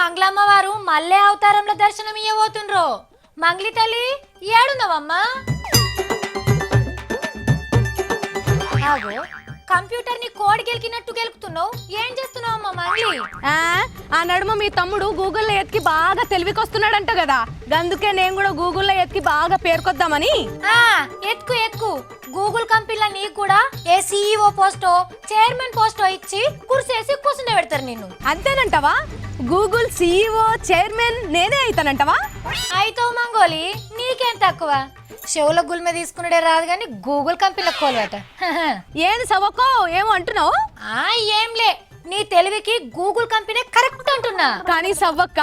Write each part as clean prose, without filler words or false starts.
మంగళమ్మ వారు మల్లె అవతారంలో దర్శనం ఇయ్యబోతుండ్రో. మంగళి తల్లి ఏడున్నావమ్మా? కంప్యూటర్ ని కోడ్ గెలికినట్టు గెలుకుతున్నావు, ఏం చేస్తున్నావు అమ్మా మంగళి? ఆ నడుమ మీ తమ్ముడు గూగుల్లో ఎత్తికి బాగా తెలివికొస్తున్నాడంట కదా, అందుకే నేను కూడా గూగుల్లో ఎత్తికి బాగా పేర్కొద్దామని. ఎత్తుకు ఎత్తుకు. గూగుల్ కంపెనీలో నీకు కూడా ఏ CEO పోస్టో చైర్మన్ పోస్టో ఇచ్చి కుర్సేసి కూర్చుండే పెడతారు నిన్ను. అంతేనంటవా? గూగుల్ CEO చైర్మన్ నేనే అయితానంటవా? అయితే మంగోలి నీకేం తక్కువ? షోలో గుల్మె తీసుకున్నాడే రాదు గాని గూగుల్ కంపెనీలో కోల్వాట. ఏది సవకో ఏమో అంటున్నావు? ఏంలే, నీ తెలివికి గూగుల్ కంపెనీ కరెక్ట్ అంటున్నా. కానీ సవ్వక్క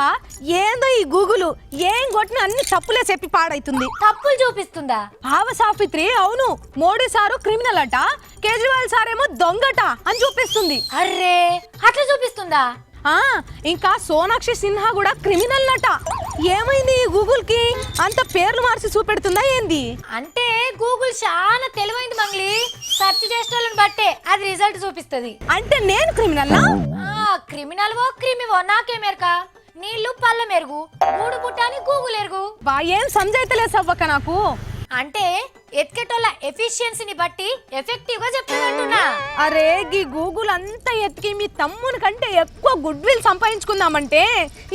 ఏందో ఈ గూగుల్ ఏం కొట్టిన అన్ని తప్పులే చెప్పి పాడైతుంది. తప్పులు చూపిస్తుందా? భావ సాఫిత్రి అవును, మోడీ సారు క్రిమినల్ అట, కేజ్రీవాల్ సారేమో దొంగట అని చూపిస్తుంది. అర్రే అట్లా చూపిస్తుందా? ఇంకా సోనాక్షి సిన్హా కూడా క్రిమినల్ అట. ఏమైంది ఈ గూగుల్ కి అంత పేర్లు మార్చి చూపెడుతుందా ఏంది? అంటే గూగుల్ చాలా తెలివైంది మంగ్లీ, సెర్చ్ చేసేటోళ్ళని బట్టే అది రిజల్ట్ చూపిస్తుంది. అంటే నేను క్రిమినల్? క్రిమినల్వో క్రిమివో నాకేమెరక. నీళ్లు పళ్ళ మెరుగు, గూడు పుట్టాని గూగుల్ ఎరుగు. ఏం సంజైతలేదు సవ్వక నాకు. అంటే ఎత్కేటోళ్ళ ఎఫిషియన్సీని బట్టి ఎఫెక్టివ్ గా చెప్తానంటున్నా. అరే గీ గూగుల్ అంతా ఎత్కి మీ తమ్ముని కంటే ఎక్కువ గుడ్ విల్ సంపాదించుకుందామంటే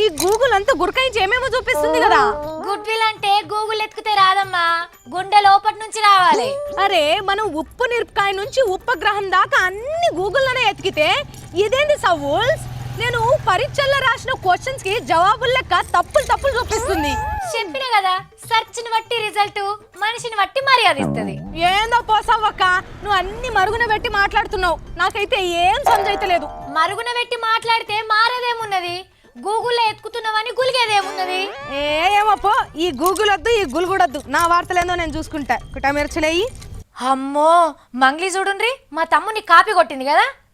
ఈ గూగుల్ అంతా గురకాయించి ఏమేమో చూపిస్తుంది కదా. గుడ్ విల్ అంటే గూగుల్ ఎత్తుకుతే రాదమ్మా, గుండె లోపటి నుంచి రావాలి. అరే మనం ఉప్పు నిరపకాయ నుంచి ఉపగ్రహం దాకా అన్ని గూగుల్లోనే ఎతికితే ఇదేంది సవూల్స్? నేను పరీక్షల్లో రాసిన క్వశ్చన్స్ కి జవాబులు లెక్క తప్పులు చూపిస్తుంది. చెప్పిన కదా, సెర్చ్ ని బట్టి రిజల్ట్, మనిషిని బట్టి మర్యాద ఇస్తుంది. ఏందో పోసావక్క, నువ్వు అన్ని మరుగున పెట్టి మాట్లాడుతున్నావు, నాకైతే ఏం సంజైతలేదు. మరుగున పెట్టి మాట్లాడితే మారేదేమున్నది? గూగుల్లో ఎత్తుకుతున్నావని గులిగేదేమున్నది? ఏమప్పో ఈ గూగుల్ వద్దు, ఈ గుల్గుడొద్దు, నా వార్తలేందో నేను చూసుకుంటా. కుటామిర్చలేయి. అమ్మో మంగ్లీ చూడుండ్రి, మా తమ్ముని కాపీ కొట్టింది కదా.